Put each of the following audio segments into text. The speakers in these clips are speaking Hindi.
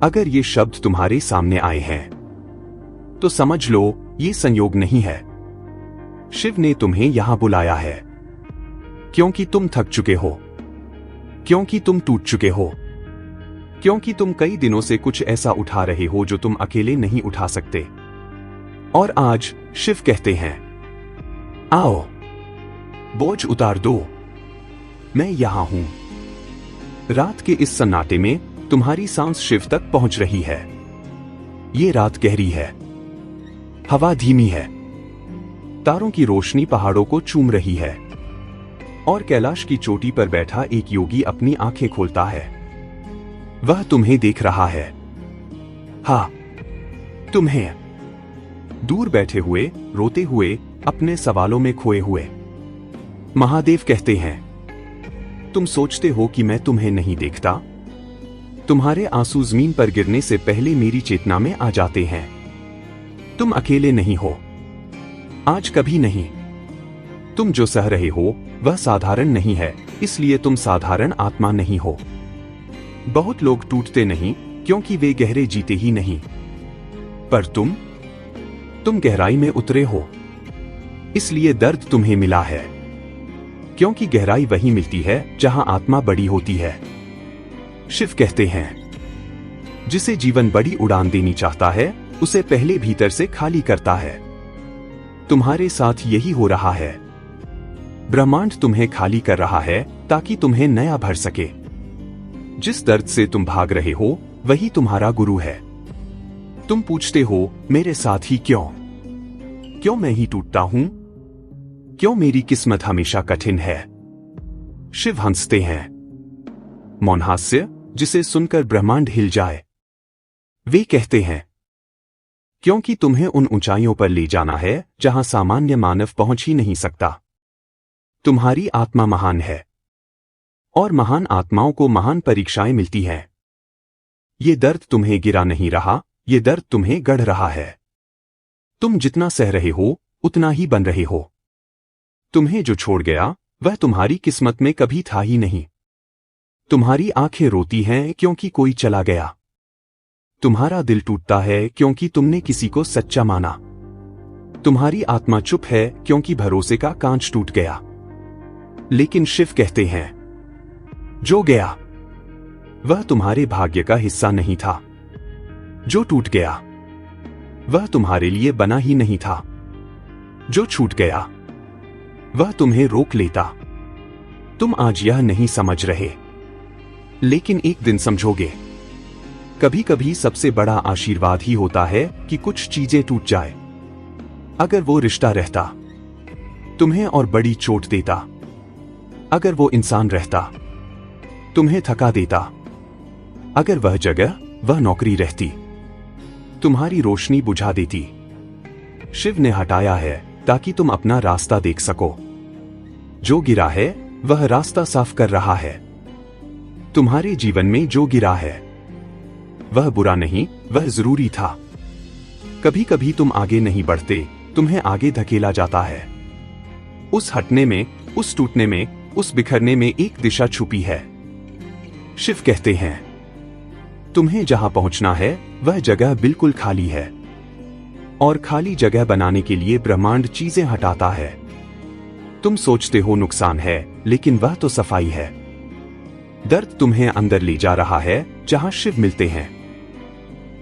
अगर ये शब्द तुम्हारे सामने आए हैं तो समझ लो ये संयोग नहीं है। शिव ने तुम्हें यहां बुलाया है क्योंकि तुम थक चुके हो, क्योंकि तुम टूट चुके हो, क्योंकि तुम कई दिनों से कुछ ऐसा उठा रहे हो जो तुम अकेले नहीं उठा सकते। और आज शिव कहते हैं, आओ बोझ उतार दो, मैं यहां हूं। रात के इस सन्नाटे में तुम्हारी सांस शिव तक पहुंच रही है। ये रात गहरी है, हवा धीमी है, तारों की रोशनी पहाड़ों को चूम रही है और कैलाश की चोटी पर बैठा एक योगी अपनी आंखें खोलता है। वह तुम्हें देख रहा है। हाँ, तुम्हें, दूर बैठे हुए, रोते हुए, अपने सवालों में खोए हुए। महादेव कहते हैं, तुम सोचते हो कि मैं तुम्हें नहीं देखता? तुम्हारे आंसू जमीन पर गिरने से पहले मेरी चेतना में आ जाते हैं। तुम अकेले नहीं हो, आज कभी नहीं। तुम जो सह रहे हो वह साधारण नहीं है, इसलिए तुम साधारण आत्मा नहीं हो। बहुत लोग टूटते नहीं क्योंकि वे गहरे जीते ही नहीं, पर तुम गहराई में उतरे हो, इसलिए दर्द तुम्हें मिला है। क्योंकि गहराई वहीं मिलती है जहां आत्मा बड़ी होती है। शिव कहते हैं, जिसे जीवन बड़ी उड़ान देनी चाहता है उसे पहले भीतर से खाली करता है। तुम्हारे साथ यही हो रहा है। ब्रह्मांड तुम्हें खाली कर रहा है ताकि तुम्हें नया भर सके। जिस दर्द से तुम भाग रहे हो वही तुम्हारा गुरु है। तुम पूछते हो, मेरे साथ ही क्यों? क्यों मैं ही टूटता हूं? क्यों मेरी किस्मत हमेशा कठिन है? शिव हंसते हैं, मौन हास्य जिसे सुनकर ब्रह्मांड हिल जाए। वे कहते हैं, क्योंकि तुम्हें उन ऊंचाइयों पर ले जाना है जहां सामान्य मानव पहुंच ही नहीं सकता। तुम्हारी आत्मा महान है और महान आत्माओं को महान परीक्षाएं मिलती हैं। ये दर्द तुम्हें गिरा नहीं रहा, ये दर्द तुम्हें गढ़ रहा है। तुम जितना सह रहे हो उतना ही बन रहे हो। तुम्हें जो छोड़ गया वह तुम्हारी किस्मत में कभी था ही नहीं। तुम्हारी आंखें रोती हैं क्योंकि कोई चला गया। तुम्हारा दिल टूटता है क्योंकि तुमने किसी को सच्चा माना। तुम्हारी आत्मा चुप है क्योंकि भरोसे का कांच टूट गया। लेकिन शिव कहते हैं, जो गया वह तुम्हारे भाग्य का हिस्सा नहीं था। जो टूट गया वह तुम्हारे लिए बना ही नहीं था। जो छूट गया वह तुम्हें रोक लेता। तुम आज यह नहीं समझ रहे, लेकिन एक दिन समझोगे। कभी कभी सबसे बड़ा आशीर्वाद ही होता है कि कुछ चीजें टूट जाए। अगर वो रिश्ता रहता तुम्हें और बड़ी चोट देता, अगर वो इंसान रहता तुम्हें थका देता, अगर वह जगह, वह नौकरी रहती तुम्हारी रोशनी बुझा देती। शिव ने हटाया है ताकि तुम अपना रास्ता देख सको। जो गिरा है वह रास्ता साफ कर रहा है। तुम्हारे जीवन में जो गिरा है वह बुरा नहीं, वह जरूरी था। कभी कभी तुम आगे नहीं बढ़ते, तुम्हें आगे धकेला जाता है। उस हटने में, उस टूटने में, उस बिखरने में एक दिशा छुपी है। शिव कहते हैं, तुम्हें जहां पहुंचना है वह जगह बिल्कुल खाली है और खाली जगह बनाने के लिए ब्रह्मांड चीजें हटाता है। तुम सोचते हो नुकसान है, लेकिन वह तो सफाई है। दर्द तुम्हें अंदर ले जा रहा है जहां शिव मिलते हैं।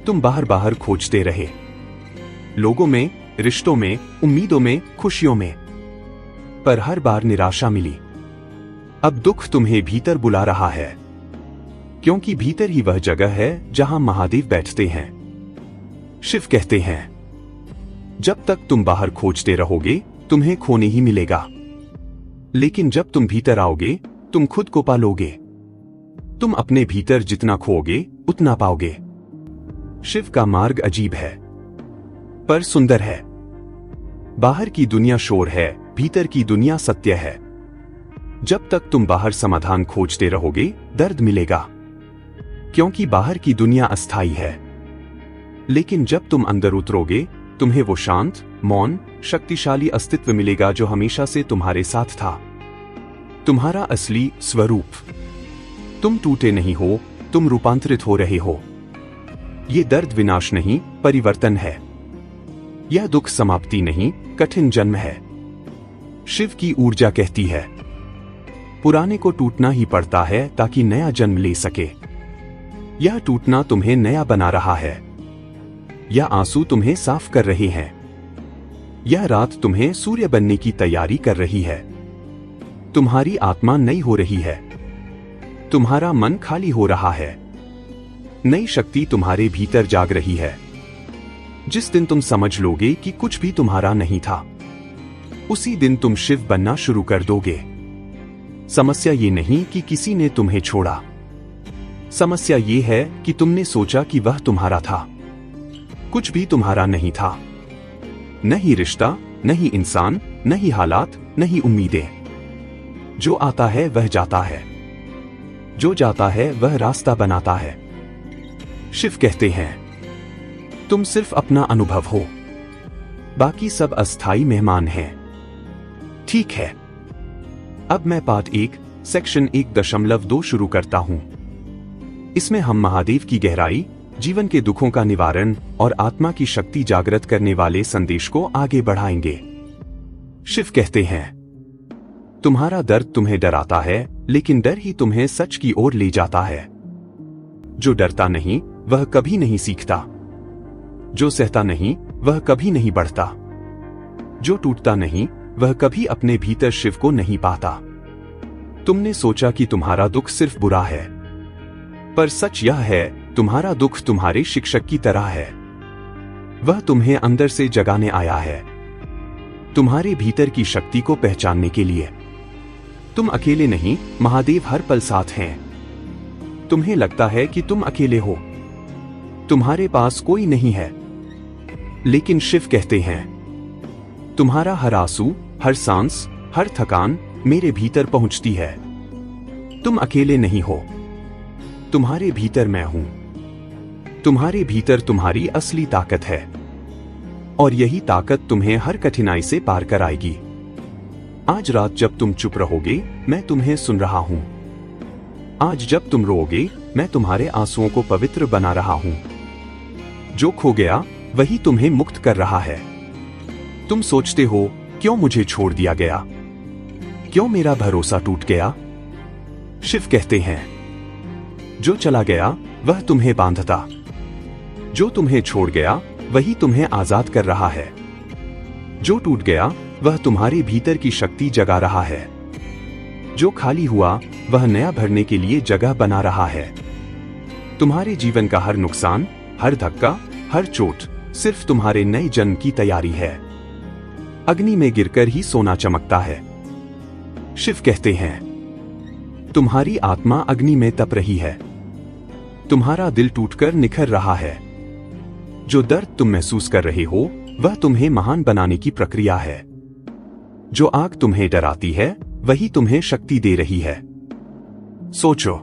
तुम बाहर बाहर खोजते रहे, लोगों में, रिश्तों में, उम्मीदों में, खुशियों में, पर हर बार निराशा मिली। अब दुख तुम्हें भीतर बुला रहा है, क्योंकि भीतर ही वह जगह है जहां महादेव बैठते हैं। शिव कहते हैं, जब तक तुम बाहर खोजते रहोगे तुम्हें खोने ही मिलेगा, लेकिन जब तुम भीतर आओगे तुम खुद को पालोगे। तुम अपने भीतर जितना खोओगे उतना पाओगे। शिव का मार्ग अजीब है पर सुंदर है। बाहर की दुनिया शोर है, भीतर की दुनिया सत्य है। जब तक तुम बाहर समाधान खोजते रहोगे दर्द मिलेगा, क्योंकि बाहर की दुनिया अस्थायी है। लेकिन जब तुम अंदर उतरोगे तुम्हें वो शांत, मौन, शक्तिशाली अस्तित्व मिलेगा जो हमेशा से तुम्हारे साथ था। तुम्हारा असली स्वरूप। तुम टूटे नहीं हो, तुम रूपांतरित हो रहे हो। ये दर्द विनाश नहीं, परिवर्तन है। यह दुख समाप्ति नहीं, कठिन जन्म है। शिव की ऊर्जा कहती है, पुराने को टूटना ही पड़ता है ताकि नया जन्म ले सके। यह टूटना तुम्हें नया बना रहा है। यह आंसू तुम्हें साफ कर रहे हैं। यह रात तुम्हें सूर्य बनने की तैयारी कर रही है। तुम्हारी आत्मा नई हो रही है। तुम्हारा मन खाली हो रहा है। नई शक्ति तुम्हारे भीतर जाग रही है। जिस दिन तुम समझ लोगे कि कुछ भी तुम्हारा नहीं था, उसी दिन तुम शिव बनना शुरू कर दोगे। समस्या ये नहीं कि किसी ने तुम्हें छोड़ा। समस्या ये है कि तुमने सोचा कि वह तुम्हारा था। कुछ भी तुम्हारा नहीं था। नहीं रिश्ता, नहीं इंसान, नहीं हालात, नहीं उम्मीदें। जो आता है वह जाता है। जो जाता है वह रास्ता बनाता है। शिव कहते हैं, तुम सिर्फ अपना अनुभव हो, बाकी सब अस्थाई मेहमान हैं। ठीक है, अब मैं पार्ट 1 सेक्शन 1.2 शुरू करता हूं। इसमें हम महादेव की गहराई, जीवन के दुखों का निवारण और आत्मा की शक्ति जागृत करने वाले संदेश को आगे बढ़ाएंगे। शिव कहते हैं, तुम्हारा दर्द तुम्हें डराता है, लेकिन डर ही तुम्हें सच की ओर ले जाता है। जो डरता नहीं वह कभी नहीं सीखता। जो सहता नहीं वह कभी नहीं बढ़ता। जो टूटता नहीं वह कभी अपने भीतर शिव को नहीं पाता। तुमने सोचा कि तुम्हारा दुख सिर्फ बुरा है, पर सच यह है, तुम्हारा दुख तुम्हारे शिक्षक की तरह है। वह तुम्हें अंदर से जगाने आया है, तुम्हारे भीतर की शक्ति को पहचानने के लिए। तुम अकेले नहीं, महादेव हर पल साथ हैं। तुम्हें लगता है कि तुम अकेले हो, तुम्हारे पास कोई नहीं है, लेकिन शिव कहते हैं, तुम्हारा हर आंसू, हर सांस, हर थकान मेरे भीतर पहुंचती है। तुम अकेले नहीं हो, तुम्हारे भीतर मैं हूं। तुम्हारे भीतर तुम्हारी असली ताकत है, और यही ताकत तुम्हें हर कठिनाई से पार कराएगी। आज रात जब तुम चुप रहोगे, मैं तुम्हें सुन रहा हूं। आज जब तुम रोओगे, मैं तुम्हारे आंसुओं को पवित्र बना रहा हूं। जो खो गया वही तुम्हें मुक्त कर रहा है। तुम सोचते हो, क्यों मुझे छोड़ दिया गया? क्यों मेरा भरोसा टूट गया? शिव कहते हैं, जो चला गया वह तुम्हें बांधता। जो तुम्हें छोड़ गया वही तुम्हें आजाद कर रहा है। जो टूट गया वह तुम्हारे भीतर की शक्ति जगा रहा है। जो खाली हुआ वह नया भरने के लिए जगह बना रहा है। तुम्हारे जीवन का हर नुकसान, हर धक्का, हर चोट सिर्फ तुम्हारे नए जन्म की तैयारी है। अग्नि में गिरकर ही सोना चमकता है। शिव कहते हैं, तुम्हारी आत्मा अग्नि में तप रही है। तुम्हारा दिल टूटकर निखर रहा है। जो दर्द तुम महसूस कर रहे हो वह तुम्हें महान बनाने की प्रक्रिया है। जो आग तुम्हें डराती है वही तुम्हें शक्ति दे रही है। सोचो,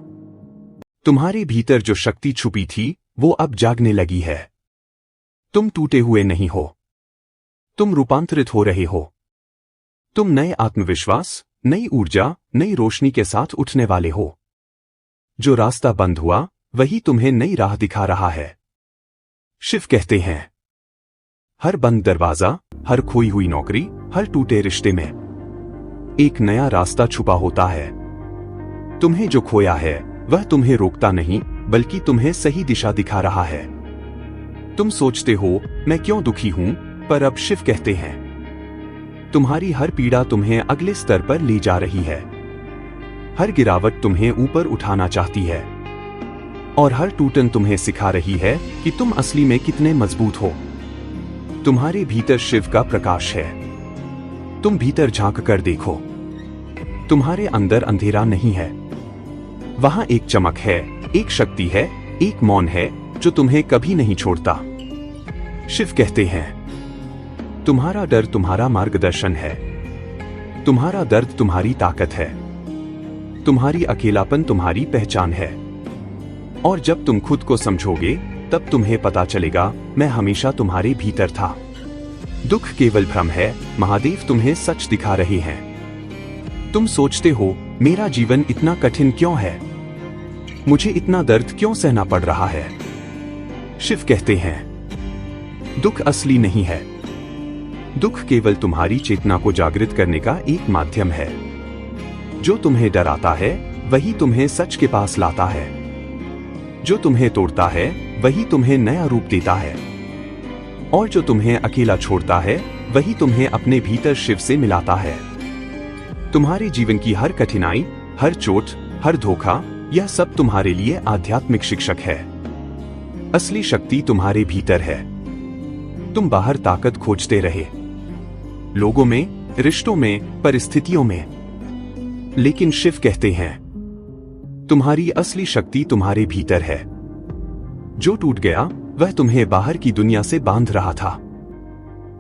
तुम्हारे भीतर जो शक्ति छुपी थी वो अब जागने लगी है। तुम टूटे हुए नहीं हो, तुम रूपांतरित हो रहे हो। तुम नए आत्मविश्वास, नई ऊर्जा, नई रोशनी के साथ उठने वाले हो। जो रास्ता बंद हुआ वही तुम्हें नई राह दिखा रहा है। शिव कहते हैं, हर बंद दरवाजा, हर खोई हुई नौकरी, हर टूटे रिश्ते में एक नया रास्ता छुपा होता है। तुम्हें जो खोया है वह तुम्हें रोकता नहीं, बल्कि तुम्हें सही दिशा दिखा रहा है। तुम सोचते हो, मैं क्यों दुखी हूं, पर अब शिव कहते हैं, तुम्हारी हर पीड़ा तुम्हें अगले स्तर पर ले जा रही है। हर गिरावट तुम्हें ऊपर उठाना चाहती है, और हर टूटन तुम्हें सिखा रही है कि तुम असली में कितने मजबूत हो। तुम्हारे भीतर शिव का प्रकाश है। तुम भीतर झांक कर देखो, तुम्हारे अंदर अंधेरा नहीं है। वहां एक चमक है, एक शक्ति है, एक मौन है जो तुम्हें कभी नहीं छोड़ता। शिव कहते हैं, तुम्हारा डर तुम्हारा मार्गदर्शन है। तुम्हारा दर्द तुम्हारी ताकत है। तुम्हारी अकेलापन तुम्हारी पहचान है। और जब तुम खुद को समझोगे तब तुम्हें पता चलेगा, मैं हमेशा तुम्हारे भीतर था। दुख केवल भ्रम है, महादेव तुम्हें सच दिखा रहे हैं। तुम सोचते हो, मेरा जीवन इतना कठिन क्यों है? मुझे इतना दर्द क्यों सहना पड़ रहा है? शिव कहते हैं, दुख असली नहीं है। दुख केवल तुम्हारी चेतना को जागृत करने का एक माध्यम है। जो तुम्हें डराता है वही तुम्हें सच के पास लाता है। जो तुम्हें तोड़ता है वही तुम्हें नया रूप देता है। और जो तुम्हें अकेला छोड़ता है वही तुम्हें अपने भीतर शिव से मिलाता है। तुम्हारे जीवन की हर कठिनाई, हर चोट, हर धोखा, यह सब तुम्हारे लिए आध्यात्मिक शिक्षक है। असली शक्ति तुम्हारे भीतर है। तुम बाहर ताकत खोजते रहे, लोगों में, रिश्तों में, परिस्थितियों में, लेकिन शिव कहते हैं, तुम्हारी असली शक्ति तुम्हारे भीतर है। जो टूट गया वह तुम्हें बाहर की दुनिया से बांध रहा था।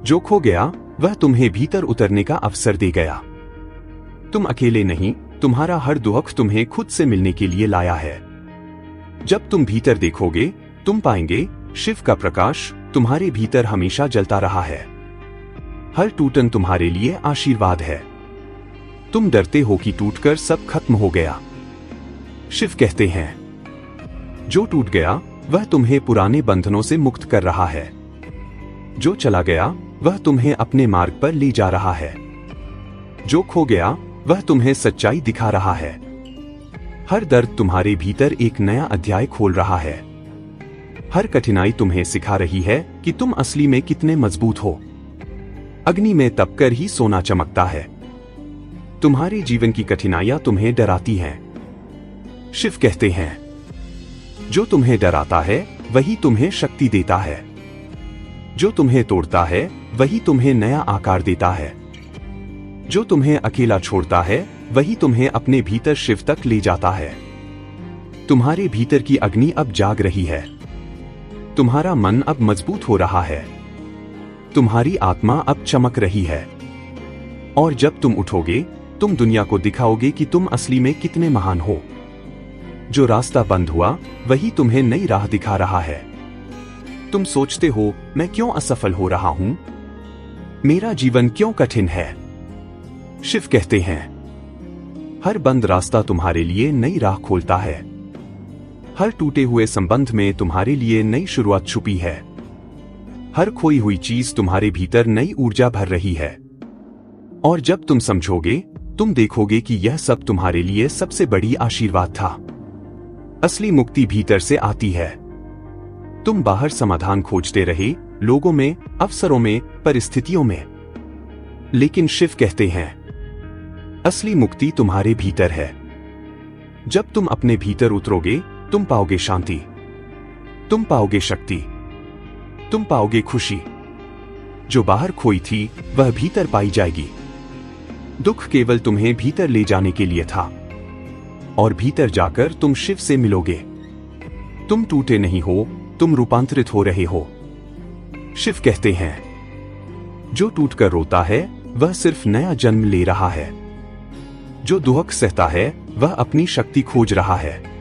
जो खो गया वह तुम्हें भीतर उतरने का अवसर दे गया। तुम अकेले नहीं, तुम्हारा हर दुख तुम्हें खुद से मिलने के लिए लाया है। जब तुम भीतर देखोगे तुम पाएंगे शिव का प्रकाश तुम्हारे भीतर हमेशा जलता रहा है। हर टूटन तुम्हारे लिए आशीर्वाद है। तुम डरते हो कि टूटकर सब खत्म हो गया। शिव कहते हैं, जो टूट गया वह तुम्हें पुराने बंधनों से मुक्त कर रहा है। जो चला गया वह तुम्हें अपने मार्ग पर ले जा रहा है। जो खो गया वह तुम्हें सच्चाई दिखा रहा है। हर दर्द तुम्हारे भीतर एक नया अध्याय खोल रहा है। हर कठिनाई तुम्हें सिखा रही है कि तुम असली में कितने मजबूत हो। अग्नि में तपकर ही सोना चमकता है। तुम्हारे जीवन की कठिनाइयां तुम्हें डराती हैं। शिव कहते हैं, जो तुम्हें डराता है वही तुम्हें शक्ति देता है। जो तुम्हें तोड़ता है वही तुम्हें नया आकार देता है। जो तुम्हें अकेला छोड़ता है वही तुम्हें अपने भीतर शिव तक ले जाता है। तुम्हारे भीतर की अग्नि अब जाग रही है। तुम्हारा मन अब मजबूत हो रहा है। तुम्हारी आत्मा अब चमक रही है। और जब तुम उठोगे तुम दुनिया को दिखाओगे कि तुम असली में कितने महान हो। जो रास्ता बंद हुआ वही तुम्हें नई राह दिखा रहा है। तुम सोचते हो, मैं क्यों असफल हो रहा हूं? मेरा जीवन क्यों कठिन है? शिव कहते हैं, हर बंद रास्ता तुम्हारे लिए नई राह खोलता है। हर टूटे हुए संबंध में तुम्हारे लिए नई शुरुआत छुपी है। हर खोई हुई चीज तुम्हारे भीतर नई ऊर्जा भर रही है। और जब तुम समझोगे तुम देखोगे कि यह सब तुम्हारे लिए सबसे बड़ी आशीर्वाद था। असली मुक्ति भीतर से आती है। तुम बाहर समाधान खोजते रहे, लोगों में, अवसरों में, परिस्थितियों में, लेकिन शिव कहते हैं, असली मुक्ति तुम्हारे भीतर है। जब तुम अपने भीतर उतरोगे तुम पाओगे शांति, तुम पाओगे शक्ति, तुम पाओगे खुशी। जो बाहर खोई थी वह भीतर पाई जाएगी। दुख केवल तुम्हें भीतर ले जाने के लिए था, और भीतर जाकर तुम शिव से मिलोगे। तुम टूटे नहीं हो, तुम रूपांतरित हो रहे हो। शिव कहते हैं, जो टूटकर रोता है वह सिर्फ नया जन्म ले रहा है। जो दुख सहता है वह अपनी शक्ति खोज रहा है।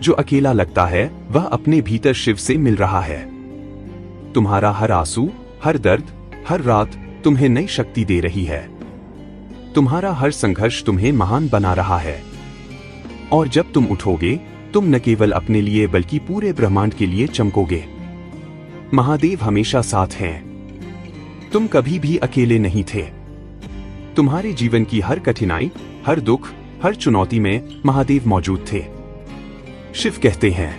जो अकेला लगता है वह अपने भीतर शिव से मिल रहा है। तुम्हारा हर आंसू, हर दर्द, हर रात तुम्हें नई शक्ति दे रही है। तुम्हारा हर संघर्ष तुम्हें महान बना रहा है। और जब तुम उठोगे तुम न केवल अपने लिए बल्कि पूरे ब्रह्मांड के लिए चमकोगे। महादेव हमेशा साथ हैं। तुम कभी भी अकेले नहीं थे। तुम्हारे जीवन की हर कठिनाई, हर दुख, हर चुनौती में महादेव मौजूद थे। शिव कहते हैं,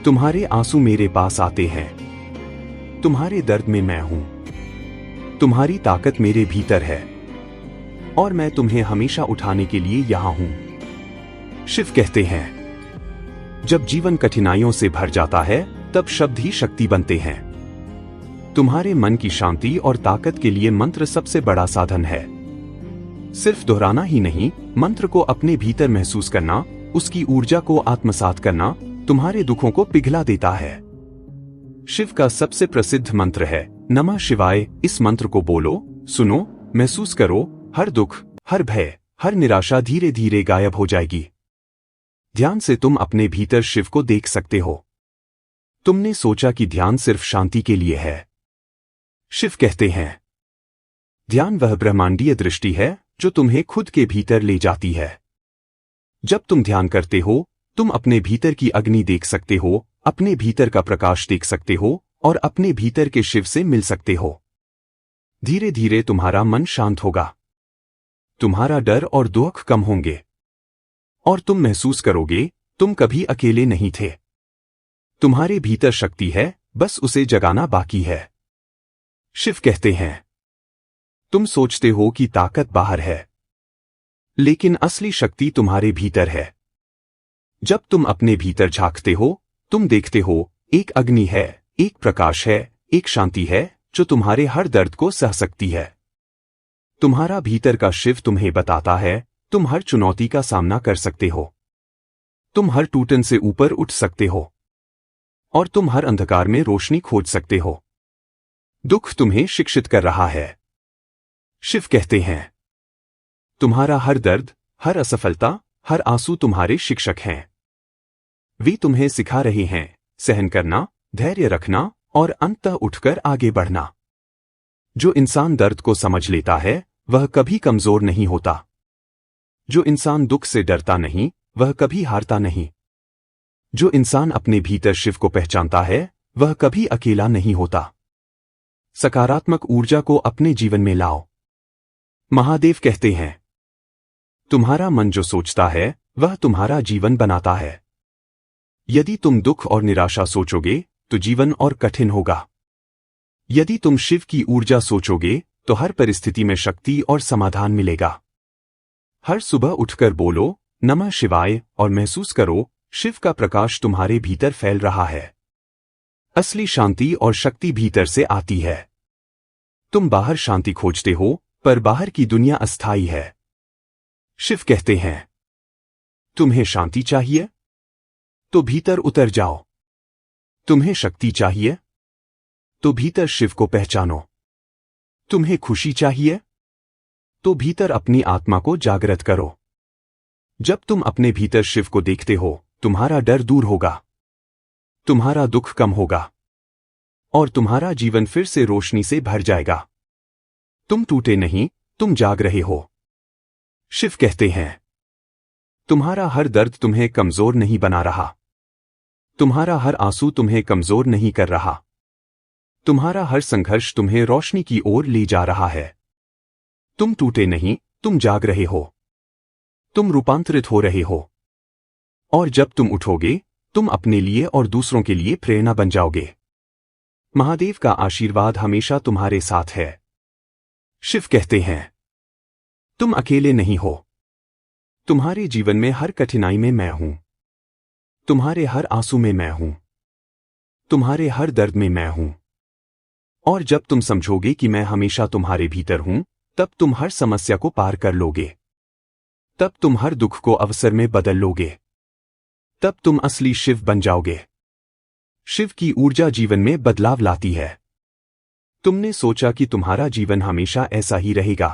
तुम्हारे आंसू मेरे पास आते हैं। तुम्हारे दर्द में मैं हूं। तुम्हारी ताकत मेरे भीतर है और मैं तुम्हें हमेशा उठाने के लिए यहां हूं। शिव कहते हैं, जब जीवन कठिनाइयों से भर जाता है तब शब्द ही शक्ति बनते हैं। तुम्हारे मन की शांति और ताकत के लिए मंत्र सबसे बड़ा साधन है। सिर्फ दोहराना ही नहीं, मंत्र को अपने भीतर महसूस करना, उसकी ऊर्जा को आत्मसात करना तुम्हारे दुखों को पिघला देता है। शिव का सबसे प्रसिद्ध मंत्र है नमः शिवाय। इस मंत्र को बोलो, सुनो, महसूस करो, हर दुख, हर भय, हर निराशा धीरे धीरे गायब हो जाएगी। ध्यान से तुम अपने भीतर शिव को देख सकते हो। तुमने सोचा कि ध्यान सिर्फ शांति के लिए है। शिव कहते हैं, ध्यान वह ब्रह्मांडीय दृष्टि है जो तुम्हें खुद के भीतर ले जाती है। जब तुम ध्यान करते हो तुम अपने भीतर की अग्नि देख सकते हो, अपने भीतर का प्रकाश देख सकते हो और अपने भीतर के शिव से मिल सकते हो। धीरे धीरे तुम्हारा मन शांत होगा, तुम्हारा डर और दुख कम होंगे और तुम महसूस करोगे तुम कभी अकेले नहीं थे। तुम्हारे भीतर शक्ति है, बस उसे जगाना बाकी है। शिव कहते हैं, तुम सोचते हो कि ताकत बाहर है, लेकिन असली शक्ति तुम्हारे भीतर है। जब तुम अपने भीतर झांकते हो, तुम देखते हो एक अग्नि है, एक प्रकाश है, एक शांति है जो तुम्हारे हर दर्द को सह सकती है। तुम्हारा भीतर का शिव तुम्हें बताता है, तुम हर चुनौती का सामना कर सकते हो, तुम हर टूटन से ऊपर उठ सकते हो और तुम हर अंधकार में रोशनी खोज सकते हो। दुख तुम्हें शिक्षित कर रहा है। शिव कहते हैं, तुम्हारा हर दर्द, हर असफलता, हर आंसू तुम्हारे शिक्षक हैं। वे तुम्हें सिखा रहे हैं सहन करना, धैर्य रखना और अंततः उठकर आगे बढ़ना। जो इंसान दर्द को समझ लेता है वह कभी कमजोर नहीं होता। जो इंसान दुख से डरता नहीं वह कभी हारता नहीं। जो इंसान अपने भीतर शिव को पहचानता है वह कभी अकेला नहीं होता। सकारात्मक ऊर्जा को अपने जीवन में लाओ। महादेव कहते हैं, तुम्हारा मन जो सोचता है वह तुम्हारा जीवन बनाता है। यदि तुम दुख और निराशा सोचोगे तो जीवन और कठिन होगा। यदि तुम शिव की ऊर्जा सोचोगे तो हर परिस्थिति में शक्ति और समाधान मिलेगा। हर सुबह उठकर बोलो नमः शिवाय और महसूस करो शिव का प्रकाश तुम्हारे भीतर फैल रहा है। असली शांति और शक्ति भीतर से आती है। तुम बाहर शांति खोजते हो पर बाहर की दुनिया अस्थायी है। शिव कहते हैं, तुम्हें शांति चाहिए तो भीतर उतर जाओ। तुम्हें शक्ति चाहिए तो भीतर शिव को पहचानो। तुम्हें खुशी चाहिए तो भीतर अपनी आत्मा को जागृत करो। जब तुम अपने भीतर शिव को देखते हो, तुम्हारा डर दूर होगा, तुम्हारा दुख कम होगा और तुम्हारा जीवन फिर से रोशनी से भर जाएगा। तुम टूटे नहीं, तुम जाग रहे हो। शिव कहते हैं, तुम्हारा हर दर्द तुम्हें कमजोर नहीं बना रहा, तुम्हारा हर आंसू तुम्हें कमजोर नहीं कर रहा, तुम्हारा हर संघर्ष तुम्हें रोशनी की ओर ले जा रहा है। तुम टूटे नहीं, तुम जाग रहे हो, तुम रूपांतरित हो रहे हो और जब तुम उठोगे तुम अपने लिए और दूसरों के लिए प्रेरणा बन जाओगे। महादेव का आशीर्वाद हमेशा तुम्हारे साथ है। शिव कहते हैं, तुम अकेले नहीं हो। तुम्हारे जीवन में हर कठिनाई में मैं हूं, तुम्हारे हर आंसू में मैं हूं, तुम्हारे हर दर्द में मैं हूं और जब तुम समझोगे कि मैं हमेशा तुम्हारे भीतर हूं, तब तुम हर समस्या को पार कर लोगे। तब तुम हर दुख को अवसर में बदल लोगे। तब तुम असली शिव बन जाओगे। शिव की ऊर्जा जीवन में बदलाव लाती है। तुमने सोचा कि तुम्हारा जीवन हमेशा ऐसा ही रहेगा,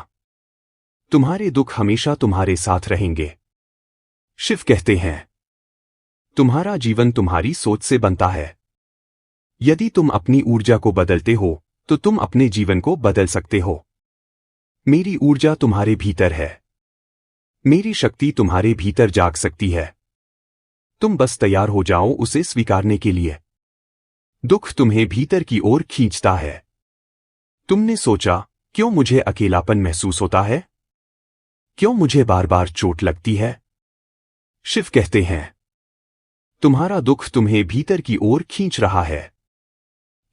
तुम्हारे दुख हमेशा तुम्हारे साथ रहेंगे। शिव कहते हैं, तुम्हारा जीवन तुम्हारी सोच से बनता है। यदि तुम अपनी ऊर्जा को बदलते हो तो तुम अपने जीवन को बदल सकते हो। मेरी ऊर्जा तुम्हारे भीतर है, मेरी शक्ति तुम्हारे भीतर जाग सकती है। तुम बस तैयार हो जाओ उसे स्वीकारने के लिए। दुख तुम्हें भीतर की ओर खींचता है। तुमने सोचा, क्यों मुझे अकेलापन महसूस होता है, क्यों मुझे बार बार चोट लगती है। शिव कहते हैं, तुम्हारा दुख तुम्हें भीतर की ओर खींच रहा है,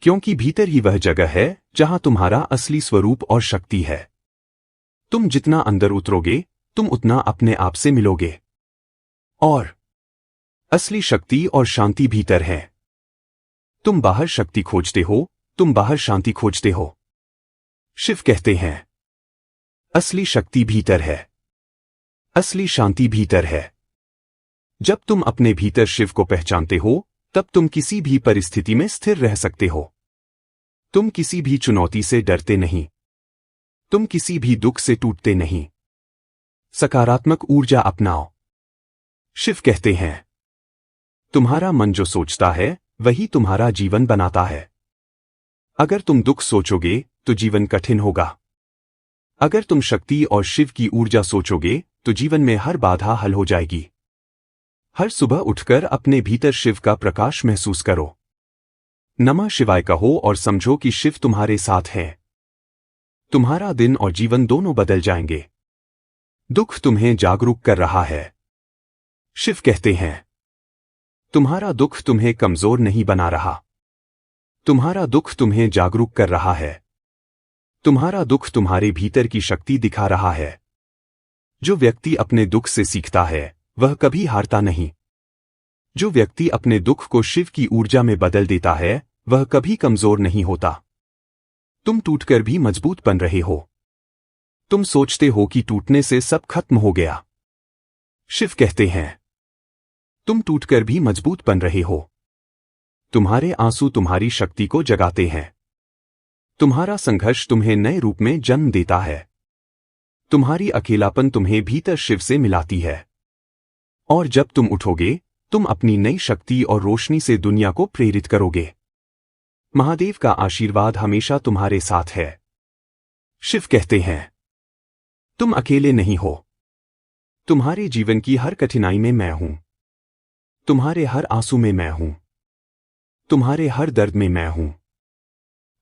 क्योंकि भीतर ही वह जगह है जहां तुम्हारा असली स्वरूप और शक्ति है। तुम जितना अंदर उतरोगे तुम उतना अपने आप से मिलोगे और असली शक्ति और शांति भीतर है। तुम बाहर शक्ति खोजते हो, तुम बाहर शांति खोजते हो। शिव कहते हैं, असली शक्ति भीतर है, असली शांति भीतर है। जब तुम अपने भीतर शिव को पहचानते हो तब तुम किसी भी परिस्थिति में स्थिर रह सकते हो। तुम किसी भी चुनौती से डरते नहीं, तुम किसी भी दुख से टूटते नहीं। सकारात्मक ऊर्जा अपनाओ। शिव कहते हैं, तुम्हारा मन जो सोचता है वही तुम्हारा जीवन बनाता है। अगर तुम दुख सोचोगे तो जीवन कठिन होगा। अगर तुम शक्ति और शिव की ऊर्जा सोचोगे तो जीवन में हर बाधा हल हो जाएगी। हर सुबह उठकर अपने भीतर शिव का प्रकाश महसूस करो। नमः शिवाय कहो और समझो कि शिव तुम्हारे साथ है। तुम्हारा दिन और जीवन दोनों बदल जाएंगे। दुख तुम्हें जागरूक कर रहा है। शिव कहते हैं, तुम्हारा दुख तुम्हें कमजोर नहीं बना रहा। तुम्हारा दुख तुम्हें जागरूक कर रहा है। तुम्हारा दुख तुम्हारे भीतर की शक्ति दिखा रहा है। जो व्यक्ति अपने दुख से सीखता है वह कभी हारता नहीं। जो व्यक्ति अपने दुख को शिव की ऊर्जा में बदल देता है वह कभी कमजोर नहीं होता। तुम टूटकर भी मजबूत बन रहे हो। तुम सोचते हो कि टूटने से सब खत्म हो गया। शिव कहते हैं, तुम टूटकर भी मजबूत बन रहे हो। तुम्हारे आंसू तुम्हारी शक्ति को जगाते हैं। तुम्हारा संघर्ष तुम्हें नए रूप में जन्म देता है। तुम्हारी अकेलापन तुम्हें भीतर शिव से मिलाती है। और जब तुम उठोगे तुम अपनी नई शक्ति और रोशनी से दुनिया को प्रेरित करोगे। महादेव का आशीर्वाद हमेशा तुम्हारे साथ है। शिव कहते हैं, तुम अकेले नहीं हो। तुम्हारे जीवन की हर कठिनाई में मैं हूं। तुम्हारे हर आंसू में मैं हूं। तुम्हारे हर दर्द में मैं हूं।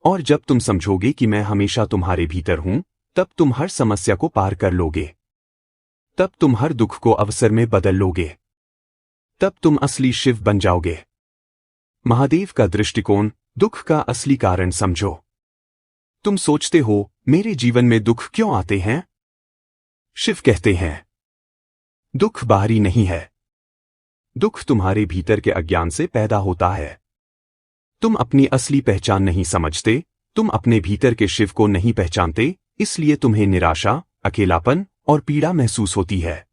और जब तुम समझोगे कि मैं हमेशा तुम्हारे भीतर हूं, तब तुम हर समस्या को पार कर लोगे। तब तुम हर दुख को अवसर में बदल लोगे। तब तुम असली शिव बन जाओगे। महादेव का दृष्टिकोण, दुख का असली कारण समझो। तुम सोचते हो, मेरे जीवन में दुख क्यों आते हैं? शिव कहते हैं, दुख बाहरी नहीं है। दुख तुम्हारे भीतर के अज्ञान से पैदा होता है। तुम अपनी असली पहचान नहीं समझते। तुम अपने भीतर के शिव को नहीं पहचानते, इसलिए तुम्हें निराशा, अकेलापन और पीड़ा महसूस होती है।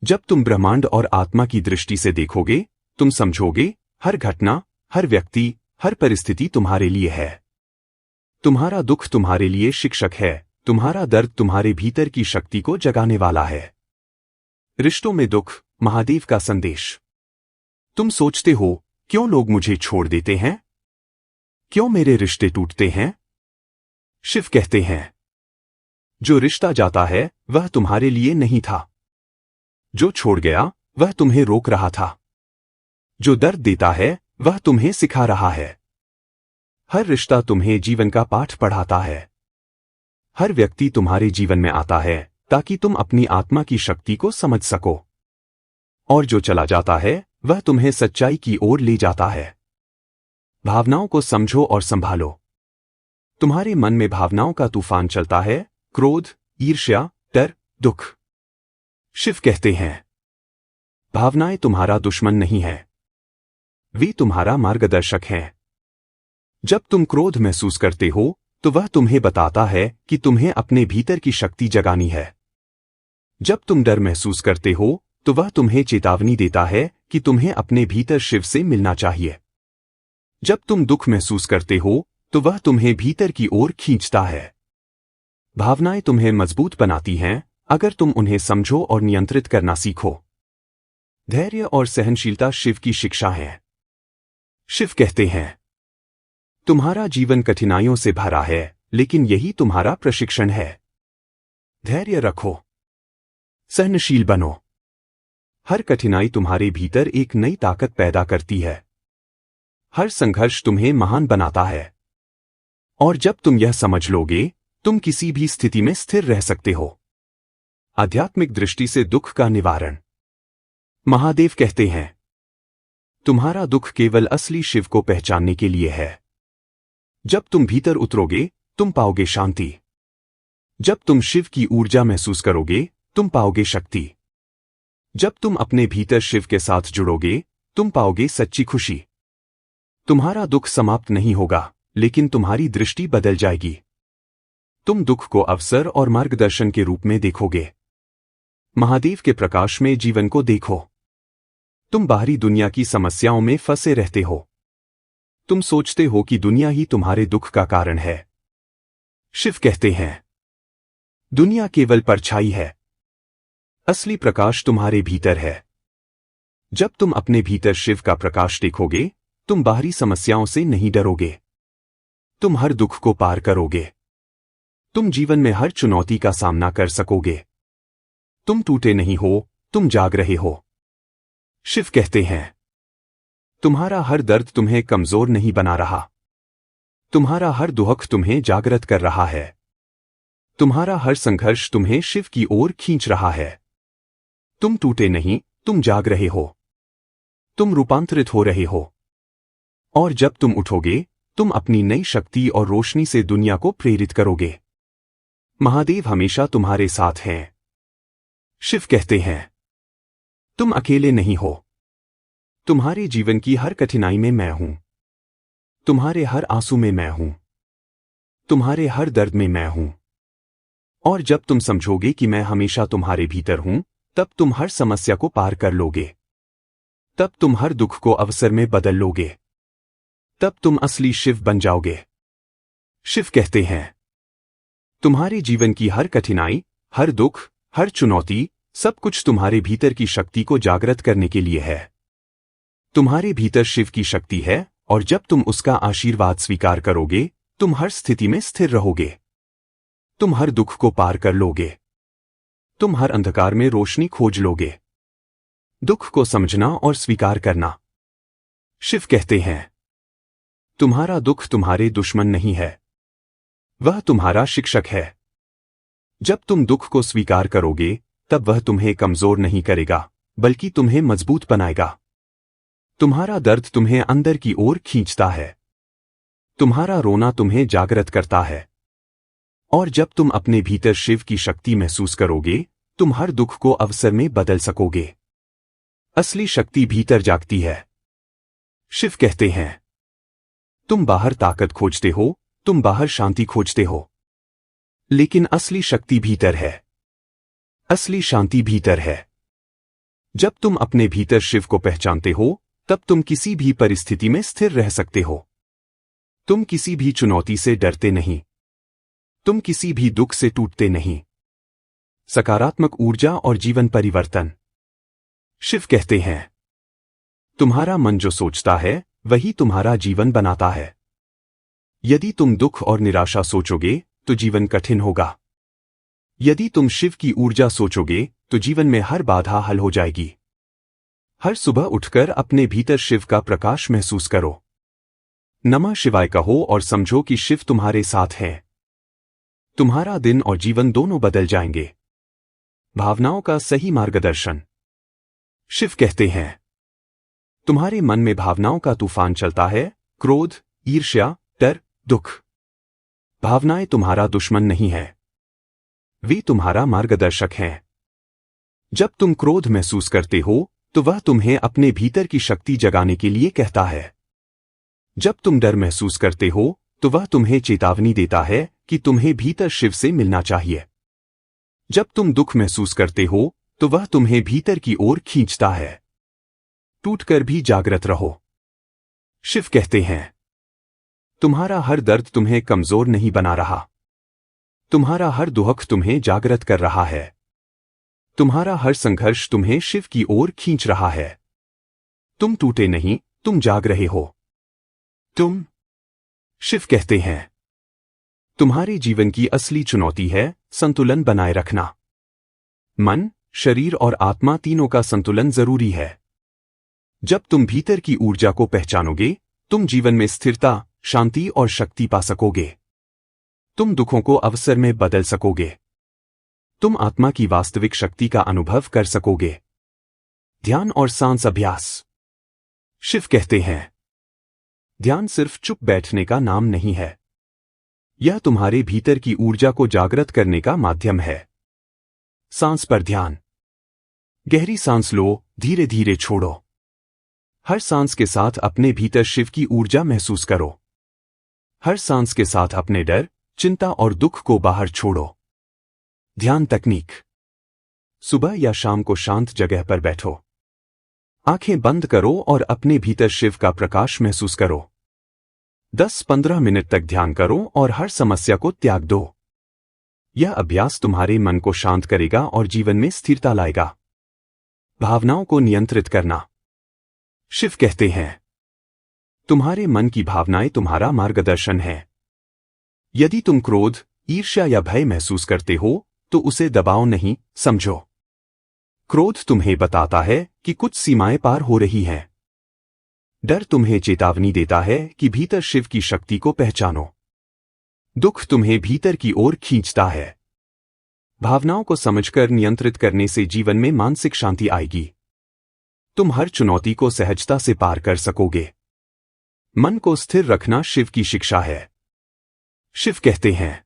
जब तुम ब्रह्मांड और आत्मा की दृष्टि से देखोगे, तुम समझोगे हर घटना, हर व्यक्ति, हर परिस्थिति तुम्हारे लिए है। तुम्हारा दुख तुम्हारे लिए शिक्षक है। तुम्हारा दर्द तुम्हारे भीतर की शक्ति को जगाने वाला है। रिश्तों में दुख, महादेव का संदेश। तुम सोचते हो, क्यों लोग मुझे छोड़ देते हैं? क्यों मेरे रिश्ते टूटते हैं? शिव कहते हैं, जो रिश्ता जाता है वह तुम्हारे लिए नहीं था। जो छोड़ गया वह तुम्हें रोक रहा था। जो दर्द देता है वह तुम्हें सिखा रहा है। हर रिश्ता तुम्हें जीवन का पाठ पढ़ाता है। हर व्यक्ति तुम्हारे जीवन में आता है ताकि तुम अपनी आत्मा की शक्ति को समझ सको। और जो चला जाता है वह तुम्हें सच्चाई की ओर ले जाता है। भावनाओं को समझो और संभालो। तुम्हारे मन में भावनाओं का तूफान चलता है, क्रोध, ईर्ष्या, डर, दुख। शिव कहते हैं, भावनाएं तुम्हारा दुश्मन नहीं है। वे तुम्हारा मार्गदर्शक हैं। जब तुम क्रोध महसूस करते हो तो वह तुम्हें बताता है कि तुम्हें अपने भीतर की शक्ति जगानी है। जब तुम डर महसूस करते हो तो वह तुम्हें चेतावनी देता है कि तुम्हें अपने भीतर शिव से मिलना चाहिए। जब तुम दुख महसूस करते हो तो वह तुम्हें भीतर की ओर खींचता है। भावनाएं तुम्हें मजबूत बनाती हैं अगर तुम उन्हें समझो और नियंत्रित करना सीखो। धैर्य और सहनशीलता शिव की शिक्षा है। शिव कहते हैं, तुम्हारा जीवन कठिनाइयों से भरा है, लेकिन यही तुम्हारा प्रशिक्षण है। धैर्य रखो। सहनशील बनो। हर कठिनाई तुम्हारे भीतर एक नई ताकत पैदा करती है। हर संघर्ष तुम्हें महान बनाता है। और जब तुम यह समझ लोगे, तुम किसी भी स्थिति में स्थिर रह सकते हो। आध्यात्मिक दृष्टि से दुख का निवारण। महादेव कहते हैं, तुम्हारा दुख केवल असली शिव को पहचानने के लिए है। जब तुम भीतर उतरोगे, तुम पाओगे शांति। जब तुम शिव की ऊर्जा महसूस करोगे, तुम पाओगे शक्ति। जब तुम अपने भीतर शिव के साथ जुड़ोगे, तुम पाओगे सच्ची खुशी। तुम्हारा दुख समाप्त नहीं होगा, लेकिन तुम्हारी दृष्टि बदल जाएगी। तुम दुख को अवसर और मार्गदर्शन के रूप में देखोगे। महादेव के प्रकाश में जीवन को देखो। तुम बाहरी दुनिया की समस्याओं में फंसे रहते हो। तुम सोचते हो कि दुनिया ही तुम्हारे दुख का कारण है। शिव कहते हैं, दुनिया केवल परछाई है। असली प्रकाश तुम्हारे भीतर है। जब तुम अपने भीतर शिव का प्रकाश देखोगे, तुम बाहरी समस्याओं से नहीं डरोगे। तुम हर दुख को पार करोगे। तुम जीवन में हर चुनौती का सामना कर सकोगे। तुम टूटे नहीं हो, तुम जाग रहे हो। शिव कहते हैं, तुम्हारा हर दर्द तुम्हें कमजोर नहीं बना रहा। तुम्हारा हर दुख तुम्हें जागृत कर रहा है। तुम्हारा हर संघर्ष तुम्हें शिव की ओर खींच रहा है। तुम टूटे नहीं, तुम जाग रहे हो। तुम रूपांतरित हो रहे हो। और जब तुम उठोगे, तुम अपनी नई शक्ति और रोशनी से दुनिया को प्रेरित करोगे। महादेव हमेशा तुम्हारे साथ हैं। शिव कहते हैं, तुम अकेले नहीं हो। तुम्हारे जीवन की हर कठिनाई में मैं हूं। तुम्हारे हर आंसू में मैं हूं। तुम्हारे हर दर्द में मैं हूं। और जब तुम समझोगे कि मैं हमेशा तुम्हारे भीतर हूं, तब तुम हर समस्या को पार कर लोगे। तब तुम हर दुख को अवसर में बदल लोगे। तब तुम असली शिव बन जाओगे। शिव कहते हैं, तुम्हारे जीवन की हर कठिनाई, हर दुख, हर चुनौती, सब कुछ तुम्हारे भीतर की शक्ति को जागृत करने के लिए है। तुम्हारे भीतर शिव की शक्ति है, और जब तुम उसका आशीर्वाद स्वीकार करोगे, तुम हर स्थिति में स्थिर रहोगे। तुम हर दुख को पार कर लोगे। तुम हर अंधकार में रोशनी खोज लोगे। दुख को समझना और स्वीकार करना। शिव कहते हैं, तुम्हारा दुख तुम्हारे दुश्मन नहीं है, वह तुम्हारा शिक्षक है। जब तुम दुख को स्वीकार करोगे, तब वह तुम्हें कमजोर नहीं करेगा, बल्कि तुम्हें मजबूत बनाएगा। तुम्हारा दर्द तुम्हें अंदर की ओर खींचता है। तुम्हारा रोना तुम्हें जागृत करता है। और जब तुम अपने भीतर शिव की शक्ति महसूस करोगे, तुम हर दुख को अवसर में बदल सकोगे। असली शक्ति भीतर जागती है। शिव कहते हैं, तुम बाहर ताकत खोजते हो, तुम बाहर शांति खोजते हो, लेकिन असली शक्ति भीतर है। असली शांति भीतर है। जब तुम अपने भीतर शिव को पहचानते हो, तब तुम किसी भी परिस्थिति में स्थिर रह सकते हो। तुम किसी भी चुनौती से डरते नहीं। तुम किसी भी दुख से टूटते नहीं। सकारात्मक ऊर्जा और जीवन परिवर्तन। शिव कहते हैं, तुम्हारा मन जो सोचता है, वही तुम्हारा जीवन बनाता है। यदि तुम दुख और निराशा सोचोगे, तो जीवन कठिन होगा। यदि तुम शिव की ऊर्जा सोचोगे, तो जीवन में हर बाधा हल हो जाएगी। हर सुबह उठकर अपने भीतर शिव का प्रकाश महसूस करो। नमः शिवाय कहो और समझो कि शिव तुम्हारे साथ हैं। तुम्हारा दिन और जीवन दोनों बदल जाएंगे। भावनाओं का सही मार्गदर्शन। शिव कहते हैं, तुम्हारे मन में भावनाओं का तूफान चलता है। क्रोध, ईर्ष्या, डर, दुख। भावनाएं तुम्हारा दुश्मन नहीं है, वे तुम्हारा मार्गदर्शक हैं। जब तुम क्रोध महसूस करते हो, तो वह तुम्हें अपने भीतर की शक्ति जगाने के लिए कहता है। जब तुम डर महसूस करते हो, तो वह तुम्हें चेतावनी देता है कि तुम्हें भीतर शिव से मिलना चाहिए। जब तुम दुख महसूस करते हो, तो वह तुम्हें भीतर की ओर खींचता है। टूटकर भी जागृत रहो। शिव कहते हैं, तुम्हारा हर दर्द तुम्हें कमजोर नहीं बना रहा। तुम्हारा हर दुख तुम्हें जागृत कर रहा है। तुम्हारा हर संघर्ष तुम्हें शिव की ओर खींच रहा है। तुम टूटे नहीं, तुम जाग रहे हो। शिव कहते हैं, तुम्हारे जीवन की असली चुनौती है संतुलन बनाए रखना। मन, शरीर और आत्मा तीनों का संतुलन जरूरी है। जब तुम भीतर की ऊर्जा को पहचानोगे, तुम जीवन में स्थिरता, शांति और शक्ति पा सकोगे। तुम दुखों को अवसर में बदल सकोगे। तुम आत्मा की वास्तविक शक्ति का अनुभव कर सकोगे। ध्यान और सांस अभ्यास। शिव कहते हैं, ध्यान सिर्फ चुप बैठने का नाम नहीं है। यह तुम्हारे भीतर की ऊर्जा को जागृत करने का माध्यम है। सांस पर ध्यान। गहरी सांस लो, धीरे धीरे छोड़ो। हर सांस के साथ अपने भीतर शिव की ऊर्जा महसूस करो। हर सांस के साथ अपने डर, चिंता और दुख को बाहर छोड़ो। ध्यान तकनीक। सुबह या शाम को शांत जगह पर बैठो। आंखें बंद करो और अपने भीतर शिव का प्रकाश महसूस करो। 10-15 मिनट तक ध्यान करो और हर समस्या को त्याग दो। यह अभ्यास तुम्हारे मन को शांत करेगा और जीवन में स्थिरता लाएगा। भावनाओं को नियंत्रित करना। शिव कहते हैं, तुम्हारे मन की भावनाएं तुम्हारा मार्गदर्शन है। यदि तुम क्रोध, ईर्ष्या या भय महसूस करते हो, तो उसे दबाओ नहीं, समझो। क्रोध तुम्हें बताता है कि कुछ सीमाएं पार हो रही हैं। डर तुम्हें चेतावनी देता है कि भीतर शिव की शक्ति को पहचानो। दुख तुम्हें भीतर की ओर खींचता है। भावनाओं को समझकर नियंत्रित करने से जीवन में मानसिक शांति आएगी। तुम हर चुनौती को सहजता से पार कर सकोगे। मन को स्थिर रखना शिव की शिक्षा है। शिव कहते हैं,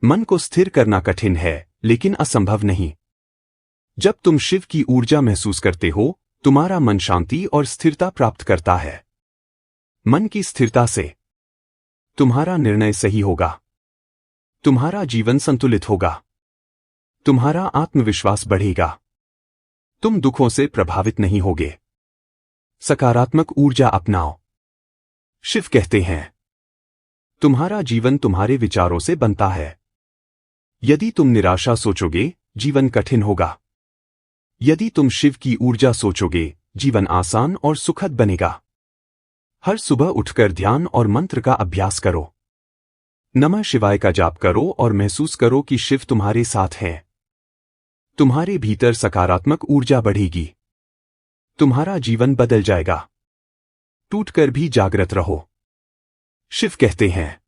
मन को स्थिर करना कठिन है लेकिन असंभव नहीं। जब तुम शिव की ऊर्जा महसूस करते हो, तुम्हारा मन शांति और स्थिरता प्राप्त करता है। मन की स्थिरता से तुम्हारा निर्णय सही होगा। तुम्हारा जीवन संतुलित होगा। तुम्हारा आत्मविश्वास बढ़ेगा। तुम दुखों से प्रभावित नहीं होगे। सकारात्मक ऊर्जा अपनाओ। शिव कहते हैं, तुम्हारा जीवन तुम्हारे विचारों से बनता है। यदि तुम निराशा सोचोगे, जीवन कठिन होगा। यदि तुम शिव की ऊर्जा सोचोगे, जीवन आसान और सुखद बनेगा। हर सुबह उठकर ध्यान और मंत्र का अभ्यास करो। नमः शिवाय का जाप करो और महसूस करो कि शिव तुम्हारे साथ हैं। तुम्हारे भीतर सकारात्मक ऊर्जा बढ़ेगी। तुम्हारा जीवन बदल जाएगा। टूटकर भी जागृत रहो। शिव कहते हैं,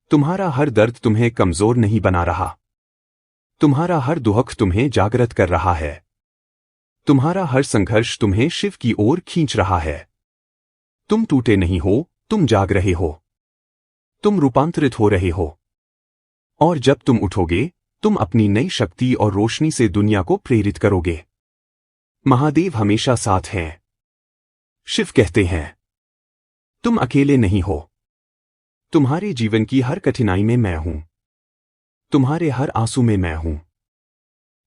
तुम्हारा हर दर्द तुम्हें कमजोर नहीं बना रहा। तुम्हारा हर दुख तुम्हें जागृत कर रहा है। तुम्हारा हर संघर्ष तुम्हें शिव की ओर खींच रहा है। तुम टूटे नहीं हो, तुम जाग रहे हो। तुम रूपांतरित हो रहे हो। और जब तुम उठोगे, तुम अपनी नई शक्ति और रोशनी से दुनिया को प्रेरित करोगे। महादेव हमेशा साथ हैं। शिव कहते हैं, तुम अकेले नहीं हो। तुम्हारे जीवन की हर कठिनाई में मैं हूं। तुम्हारे हर आंसू में मैं हूं।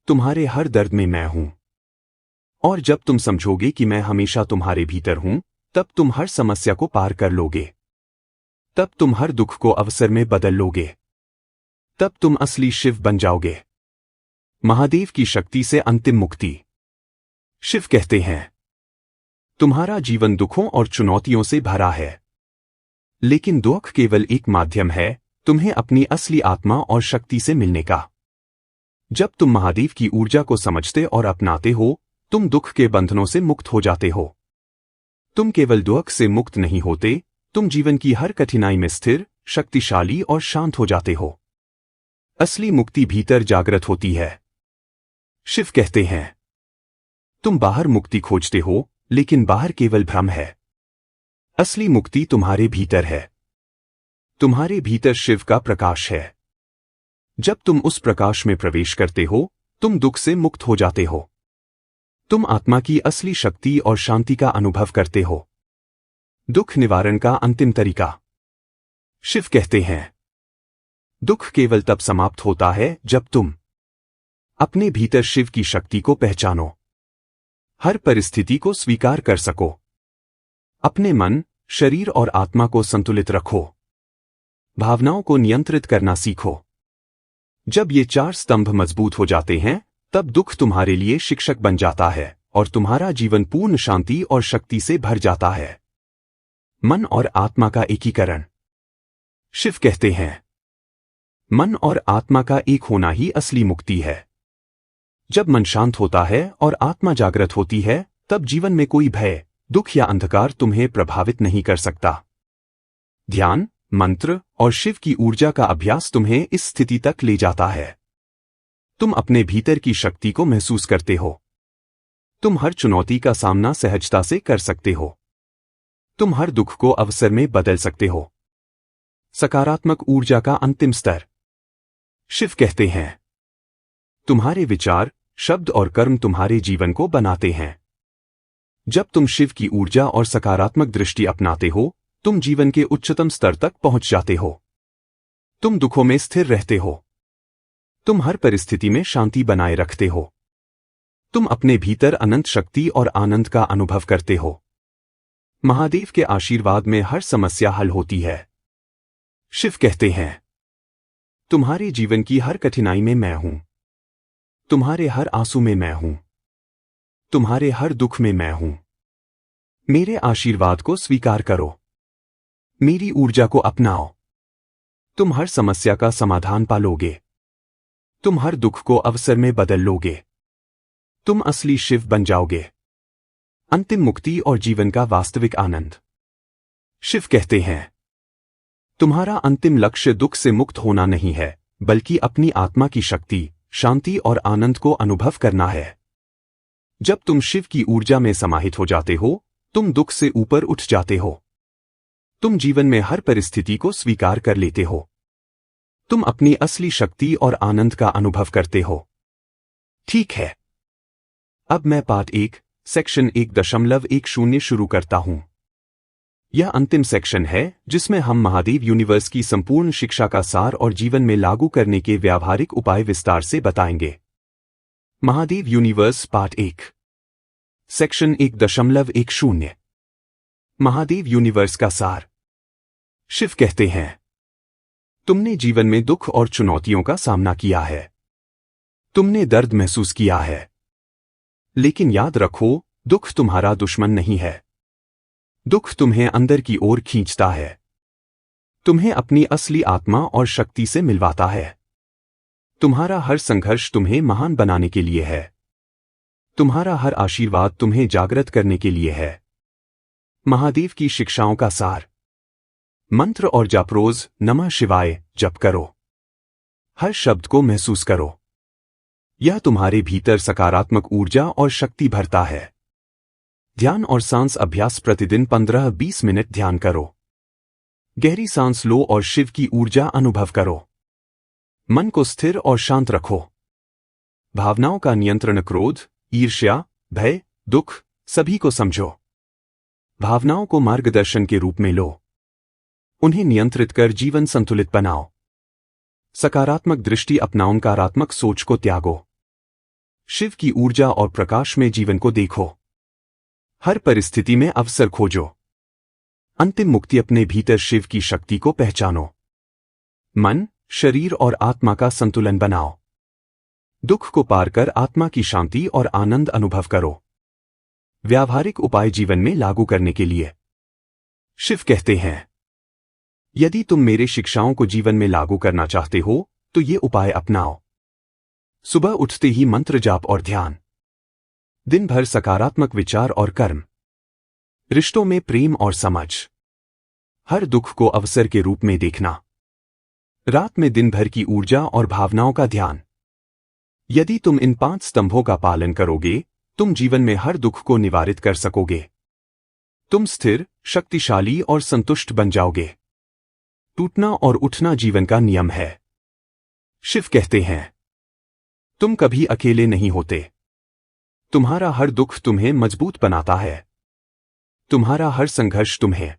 तुम्हारे हर दर्द में मैं हूं। और जब तुम समझोगे कि मैं हमेशा तुम्हारे भीतर हूं, तब तुम हर समस्या को पार कर लोगे। तब तुम हर दुख को अवसर में बदल लोगे। तब तुम असली शिव बन जाओगे। महादेव की शक्ति से अंतिम मुक्ति। शिव कहते हैं, तुम्हारा जीवन दुखों और चुनौतियों से भरा है। लेकिन दुख केवल एक माध्यम है तुम्हें अपनी असली आत्मा और शक्ति से मिलने का। जब तुम महादेव की ऊर्जा को समझते और अपनाते हो, तुम दुख के बंधनों से मुक्त हो जाते हो। तुम केवल दुख से मुक्त नहीं होते, तुम जीवन की हर कठिनाई में स्थिर, शक्तिशाली और शांत हो जाते हो। असली मुक्ति भीतर जागृत होती है। शिव कहते हैं, तुम बाहर मुक्ति खोजते हो, लेकिन बाहर केवल भ्रम है। असली मुक्ति तुम्हारे भीतर है। तुम्हारे भीतर शिव का प्रकाश है। जब तुम उस प्रकाश में प्रवेश करते हो, तुम दुख से मुक्त हो जाते हो। तुम आत्मा की असली शक्ति और शांति का अनुभव करते हो। दुख निवारण का अंतिम तरीका। शिव कहते हैं, दुख केवल तब समाप्त होता है जब तुम अपने भीतर शिव की शक्ति को पहचानो। हर परिस्थिति को स्वीकार कर सको। अपने मन, शरीर और आत्मा को संतुलित रखो। भावनाओं को नियंत्रित करना सीखो। जब ये चार स्तंभ मजबूत हो जाते हैं, तब दुख तुम्हारे लिए शिक्षक बन जाता है और तुम्हारा जीवन पूर्ण शांति और शक्ति से भर जाता है। मन और आत्मा का एकीकरण। शिव कहते हैं, मन और आत्मा का एक होना ही असली मुक्ति है। जब मन शांत होता है और आत्मा जागृत होती है, तब जीवन में कोई भय, दुख या अंधकार तुम्हें प्रभावित नहीं कर सकता। ध्यान, मंत्र और शिव की ऊर्जा का अभ्यास तुम्हें इस स्थिति तक ले जाता है। तुम अपने भीतर की शक्ति को महसूस करते हो। तुम हर चुनौती का सामना सहजता से कर सकते हो। तुम हर दुख को अवसर में बदल सकते हो। सकारात्मक ऊर्जा का अंतिम स्तर। शिव कहते हैं, तुम्हारे विचार, शब्द और कर्म तुम्हारे जीवन को बनाते हैं। जब तुम शिव की ऊर्जा और सकारात्मक दृष्टि अपनाते हो, तुम जीवन के उच्चतम स्तर तक पहुंच जाते हो। तुम दुखों में स्थिर रहते हो। तुम हर परिस्थिति में शांति बनाए रखते हो। तुम अपने भीतर अनंत शक्ति और आनंद का अनुभव करते हो। महादेव के आशीर्वाद में हर समस्या हल होती है। शिव कहते हैं, तुम्हारे जीवन की हर कठिनाई में मैं हूं। तुम्हारे हर आंसू में मैं हूं। तुम्हारे हर दुख में मैं हूं। मेरे आशीर्वाद को स्वीकार करो। मेरी ऊर्जा को अपनाओ। तुम हर समस्या का समाधान पालोगे। तुम हर दुख को अवसर में बदल लोगे। तुम असली शिव बन जाओगे। अंतिम मुक्ति और जीवन का वास्तविक आनंद। शिव कहते हैं, तुम्हारा अंतिम लक्ष्य दुख से मुक्त होना नहीं है, बल्कि अपनी आत्मा की शक्ति, शांति और आनंद को अनुभव करना है। जब तुम शिव की ऊर्जा में समाहित हो जाते हो, तुम दुख से ऊपर उठ जाते हो। तुम जीवन में हर परिस्थिति को स्वीकार कर लेते हो। तुम अपनी असली शक्ति और आनंद का अनुभव करते हो। ठीक है, अब मैं पार्ट 1, सेक्शन 1.10 शुरू करता हूं। यह अंतिम सेक्शन है जिसमें हम महादेव यूनिवर्स की संपूर्ण शिक्षा का सार और जीवन में लागू करने के व्यावहारिक उपाय विस्तार से बताएंगे। Mahadev universe part 1, section 1.10। Mahadev universe का सार। शिव कहते हैं, तुमने जीवन में दुख और चुनौतियों का सामना किया है। तुमने दर्द महसूस किया है। लेकिन याद रखो, दुख तुम्हारा दुश्मन नहीं है। दुख तुम्हें अंदर की ओर खींचता है। तुम्हें अपनी असली आत्मा और शक्ति से मिलवाता है। तुम्हारा हर संघर्ष तुम्हें महान बनाने के लिए है। तुम्हारा हर आशीर्वाद तुम्हें जागृत करने के लिए है। महादेव की शिक्षाओं का सार। मंत्र और जाप रोज नमः शिवाय जप करो। हर शब्द को महसूस करो। यह तुम्हारे भीतर सकारात्मक ऊर्जा और शक्ति भरता है। ध्यान और सांस अभ्यास प्रतिदिन 15-20 मिनट ध्यान करो। गहरी सांस लो और शिव की ऊर्जा अनुभव करो। मन को स्थिर और शांत रखो। भावनाओं का नियंत्रण। क्रोध, ईर्ष्या, भय, दुख सभी को समझो। भावनाओं को मार्गदर्शन के रूप में लो। उन्हें नियंत्रित कर जीवन संतुलित बनाओ। सकारात्मक दृष्टि अपनाओ। नकारात्मक सोच को त्यागो। शिव की ऊर्जा और प्रकाश में जीवन को देखो। हर परिस्थिति में अवसर खोजो। अंतिम मुक्ति। अपने भीतर शिव की शक्ति को पहचानो। मन, शरीर और आत्मा का संतुलन बनाओ। दुख को पार कर आत्मा की शांति और आनंद अनुभव करो। व्यावहारिक उपाय जीवन में लागू करने के लिए। शिव कहते हैं, यदि तुम मेरे शिक्षाओं को जीवन में लागू करना चाहते हो तो ये उपाय अपनाओ। सुबह उठते ही मंत्र जाप और ध्यान। दिन भर सकारात्मक विचार और कर्म। रिश्तों में प्रेम और समझ। हर दुख को अवसर के रूप में देखना। रात में दिन भर की ऊर्जा और भावनाओं का ध्यान। यदि तुम इन 5 स्तंभों का पालन करोगे, तुम जीवन में हर दुख को निवारित कर सकोगे। तुम स्थिर, शक्तिशाली और संतुष्ट बन जाओगे। टूटना और उठना जीवन का नियम है। शिव कहते हैं, तुम कभी अकेले नहीं होते। तुम्हारा हर दुख तुम्हें मजबूत बनाता है। तुम्हारा हर संघर्ष तुम्हें